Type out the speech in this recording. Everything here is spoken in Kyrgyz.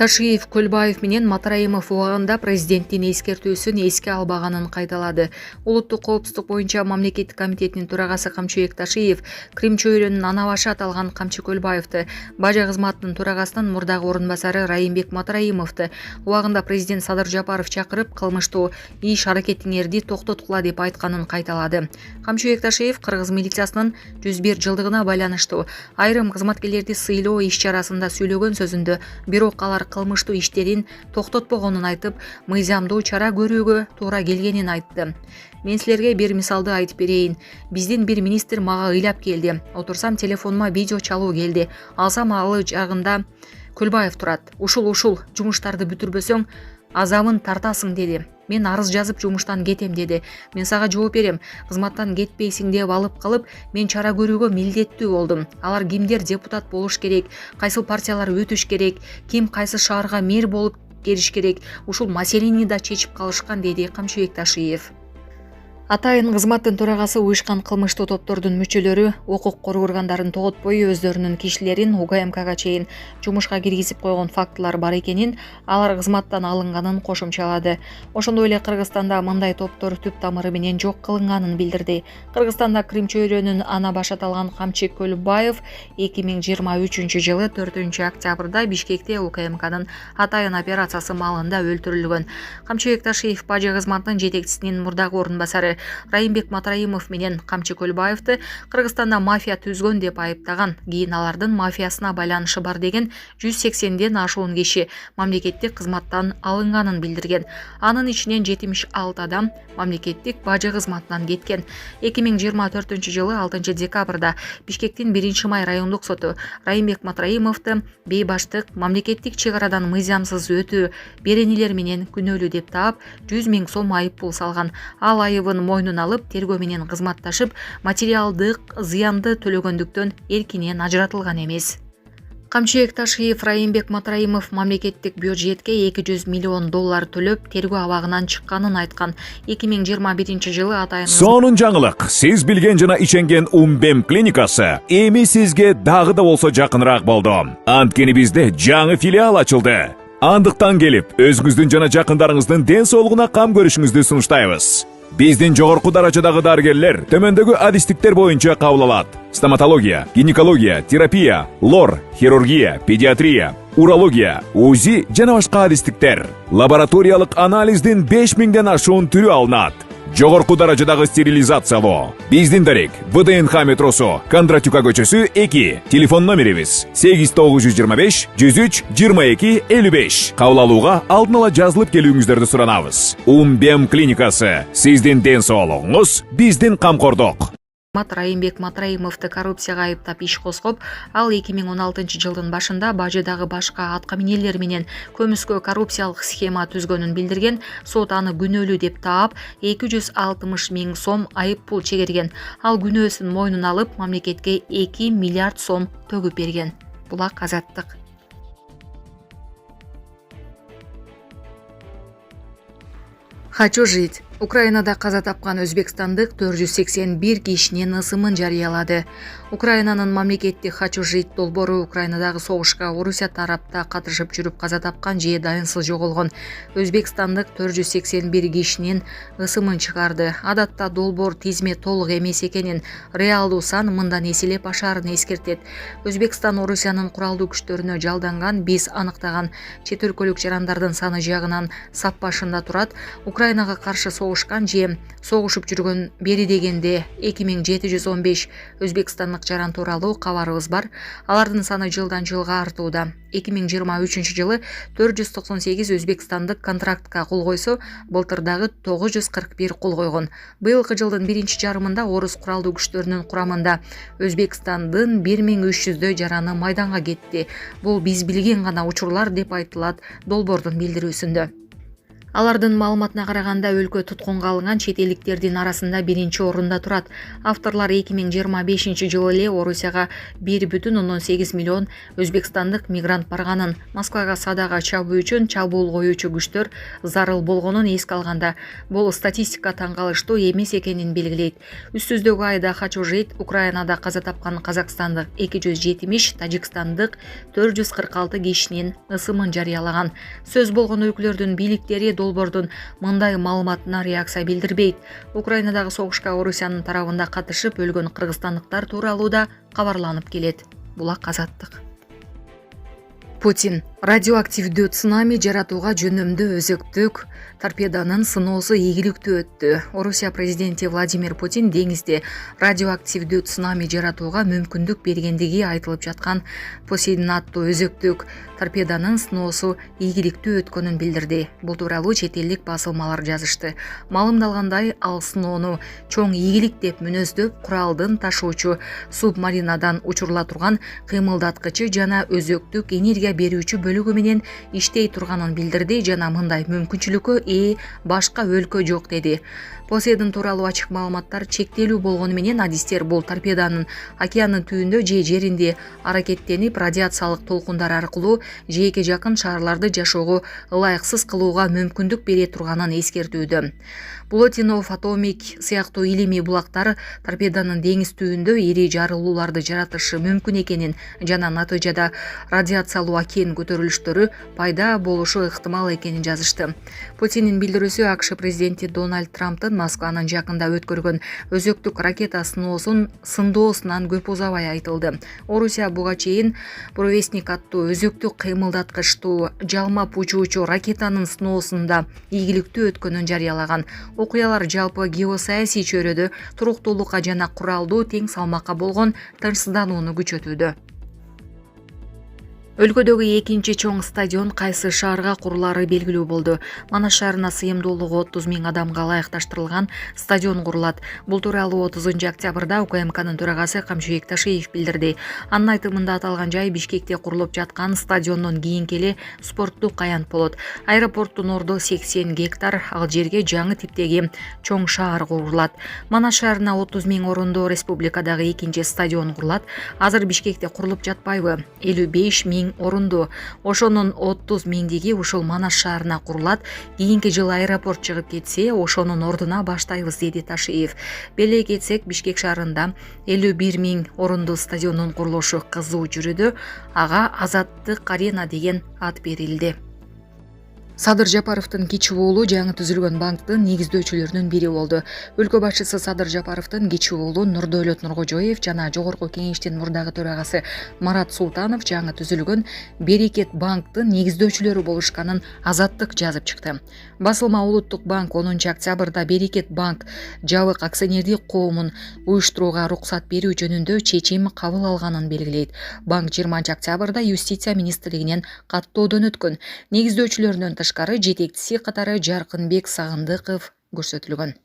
Ташиев, Көлбаев менен Матраимов убагында президенттин эскертүүсүн эске албаганын кайталады. Улуттук коопсуздук боюнча мамлекеттик комитетинин төрагасы Камчыбек Ташиев Крим чөйрөнүн ана башы аталган Камчы Көлбаевди, бажа кызматынын төрагасынын мурдагы орун басары Райымбек Матраимовду убагында президент Садыр Жапаров чакырып, кылмыштуу иш-аракетиңерди токтоткула деп айтканын кайталады. Камчыбек Ташиев кыргыз милициясынын 101 жылдыгына байланыштуу айрым кызматкерлерди сыйлоо иш-чарасында сүйлөгөн сөзүндө бирок алар кылмыштуу иштерин токтотпогонун айтып, мыйзамдуу чара көрүүгө туура келгенин айтты. Мен силерге бир мисалды айтып берейин. Биздин бир министр мага ыйлап келди. Отурсам телефонума видео чалуу келди. Алсам ал жагында Көлбаев турат. Ушул жумуштарды бүтүрбөсөң азабын тартасың деди. Мен арыз жазып жумуштан кетем деди. Мен сага жооп берем. Кызматтан кетпейсиң деп алып калып, мен чара көрүүгө милдеттүү болдум. Алар кимдер депутат болуш керек, кайсыл партиялар өтүш керек, ким кайсы шаарга мэр болуп келиш керек. Ушул маселени да чечип калышкан деди Камчыбек Ташиев. Атайын кызматтын төрагасы уюшкан кылмыштуу топтордун мүчөлөрү укук коргоо органдарын тоготпой өздөрүнүн кишилерин УКМКга чейин жумушка киргизип койгон фактылар бар экенин, алар кызматтан алынганын кошумчалады. Ошондой эле Кыргызстанда мындай топтор түп тамыры менен жок кылынганын билдирди. Кыргызстанда Крим чөйрөнүн ана башы аталган Камчы Көлбаев 2023 жылы 4 октябрда Бишкекте УКМКнын атайын операциясы маалында өлтүрүлгөн. Камчыбек Ташиев бажа кызматынын жетекчисинин мурдагы орун басары Райымбек Матраимов менен Камчы Көлбаевди Кыргызстанда мафия түзгөн деп айыптаган. Кийин алардын мафиясына байланышы бар деген 180ден ашуун киши мамлекеттик кызматтан алынганын билдирген. Анын ичинен 76 адам мамлекеттик бажа кызматынан кеткен. 2024 жылы 6 декабрда Бишкектин 1-май райондук соту Райымбек Матраимовду бейбаштык, мамлекеттик чек арадан мыйзамсыз өтүү, беренелер менен күнөөлүү деп таап 100 000 сом айып пул салган. Ал айыбын мойнуна алып, тергөө менен кызматташып, материалдык зыянды төлөгөндүктөн эркинен ажыратылган эмес. Камчыбек Ташиев Райымбек Матраимов мамлекеттик бюджетке $200 миллион төлөп, тергөө абагынан чыкканын айткан. 2021 жылы атайын Сонун жаңылык. Сиз билген жана иченген Умбем клиникасы эми сизге дагы да болсо жакыныраак болду. Анткени бизде жаңы филиал ачылды. Андыктан келип, өзүңүздүн жана жакындарыңыздын ден соолугуна кам көрүшүңүздү сунуштайбыз. Биздин жогорку даражадагы дарыгерлер төмөндөгү адистиктер боюнча кабыл алат. Стоматология, гинекология, терапия, лор, хирургия, педиатрия, урология, УЗИ жана башка адистиктер. Лабораториялык анализдин 5000ден ашуун түрү алынат. Жогорку даражадагы стерилизациялоо. Биздин дарек ВДНХ метросу, Кондратюка көчөсү 2. Телефон номерибиз 8925 103 22 55. Кабыл алууга алдын ала жазылып келүүңүздөрдү суранабыз. Умбем клиникасы. Сиздин ден соолугуңуз, биздин камкордук. Райымбек Матраимовду коррупцияга айыптап иш козгоп, ал 2016 жылдын башында бажыдагы башка аткаминерлер менен көмүскө коррупциялык схема түзгөнүн билдирген. Сот аны күнөөлүү деп таап 260 000 сом айып пул чегерген. Ал күнөөсүн мойнуна алып, мамлекетке 2 миллиард сом төгүп берген. Булак Азаттык. Хочу жить. Украинада каза тапкан өзбекстандык 481 кишинин ысымын жарыялады. Украинанын мамлекеттик «Хочу жить» долбоору Украинадагы согушка Орусия тарапта катышып жүрүп каза тапкан же дайынсыз жоголгон өзбекстандык 481 кишинин ысымын чыгарды. Адатта долбоор тизме толук эмес экенин, реалдуу сан мындан эселеп ашаарын эскертет. Өзбекстан Орусиянын куралдуу күчтөрүнө жалданган, биз аныктаган чет өлкөлүк жарандардын саны жагынан сап башында турат. Украинага каршы согушкан же согушуп жүргөн бери дегенде 2715 өзбекстандык жаран тууралуу кабарыбыз бар. Алардын саны жылдан жылга артууда. 2023 жылы 498 өзбекстандык контрактка кол койсо, былтырдагы 941 кол койгон. Быйылкы жылдын биринчи жарымында орус куралдуу күчтөрүнүн курамында Өзбекстандын 1300 жараны майданга кетти. Бул биз билген гана учурлар деп айтылат долбоордун билдирүүсүндө. Алардын маалыматына караганда өлкө туткунга алынган чет элдиктердин арасында биринчи орунда турат. Авторлор 2025 жылы эле Орусияга 1,8 миллион өзбекстандык мигрант барганын, Москвага садага чабуу үчүн чабуул коюучу күчтөр зарыл болгонун эске алганда, бул статистика таң калыштуу эмес экенин белгилейт. Үстүздөгү айда Хачужейт Украинада каза тапкан казакстандык 270, тажикстандык 446 кишинин ысымын жарыялаган. Сөз болгон өлкөлөрдүн бийликтери долбоордун мындай маалыматына реакция билдирбейт. Украинадагы согушка Орусиянын тарабында катышып өлгөн кыргызстандыктар тууралуу да кабарланып келет. Булак Азаттык. Путин радиоактивдүү цунами жаратууга жөнөмдүү өзөктүк торпедонун сыноосу ийгиликтүү өттү. Орусия президенти Владимир Путин деңизде радиоактивдүү цунами жаратууга мүмкүндүк бергендиги айтылып жаткан Посейдон аттуу өзөктүк торпедонун сыноосу ийгиликтүү өткөнүн билдирди. Бул тууралуу чет элдик басылмалар жазышты. Маалымдалгандай, ал сыноону чоң ийгилик деп мүнөздөп, куралдын ташуучу субмаринадан учурула турган кыймылдаткычы жана өзөктүк энергия берүүчү бөлүгү менен иштей турганын билдирди жана мындай мүмкүнчүлүккө ээ башка өлкө жок деди. Посейдон тууралуу ачык маалыматтар чектелүү болгону менен адистер бул торпедонун океандын түбүндө же жеринде аракеттенип радиациялык толкундар аркылуу жээкке жакын шаарларды жашоого ылайыксыз кылууга мүмкүндүк бере турганын эскертүүдө. Плотинов атомик сыяктуу илимий булактар торпедонун деңиз түбүндө ири жарылууларды жаратышы мүмкүн экенин жана натыйжада радиациялуу океан көтөрүлүштөрү пайда болушу ыктымал экенин жазышты. Путиндин билдирүүсү АКШ президенти Дональд Трамптын Москванын жакында өткөргөн өзөктүк ракета сыноосун сындоосунан көп узабай айтылды. Орусия буга чейин Провестник аттуу өзөктүк кыймылдаткычтуу жалмап учуучу ракетанын сыноосунда ийгиликтүү өткөнүн жарыялаган. Окуялар жалпы геосаясий чөйрөдө туруктуулукка жана куралдуу тең салмакка болгон тынчсызданууну күчөтүүдө. Өлкөдөгү экинчи чоң стадион кайсы шаарга курулаары белгилүү болду. Манас шаарына сыйымдуулугу 30 000 адамга ылайыкташтырылган стадион курулат. Бул тууралуу 30 октябрда УКМКнын төрагасы Камчыбек Ташиев билдирди. Анын айтымында аталган жай Бишкекте курулуп жаткан стадиондон кийинки эле спорттук аянт болот. Аэропорттун орду 80 гектар, ал жерге жаңы типтеги чоң шаар курулат. Манас шаарына 30 000 орундуу республикадагы экинчи стадион курулат. Азыр Бишкекте курулуп жатпайбы? 55 000 орунду. Ошонун 30 000 ушул Манас шаарына курулат. Кийинки жылы аэропорт чыгып кетсе, ошонун ордуна баштайбыз, деди Ташиев. Беле кетсек, Бишкек шаарында 51 000 орундуу стадиондун курулушу кызуу жүрүүдө. Ага Азаттык арена деген ат берилди. Садыр Жапаровдун кичи уулу жаңы түзүлгөн банктын негиздөөчүлөрүнүн бири болду. Өлкө башчысы Садыр Жапаровдун кичи уулу Нурдөөлөт Нуркожоев жана Жогорку Кеңештин мурдагы төрагасы Марат Султанов жаңы түзүлгөн Берекет банктын негиздөөчүлөрү болушканын Азаттык жазып чыкты. Басылма Улуттук банк 10 октябрда Берекет банк жабык акционердик коомун уюштурууга уруксат берүү жөнүндө чечим кабыл алганын белгилейт. Банк 20 октябрда Юстиция министрлигинен каттоодон өткөн. Негиздөөчүлөрүнөн тышкары жетекчиси катары Жаркынбек Сагындыков көрсөтүлгөн.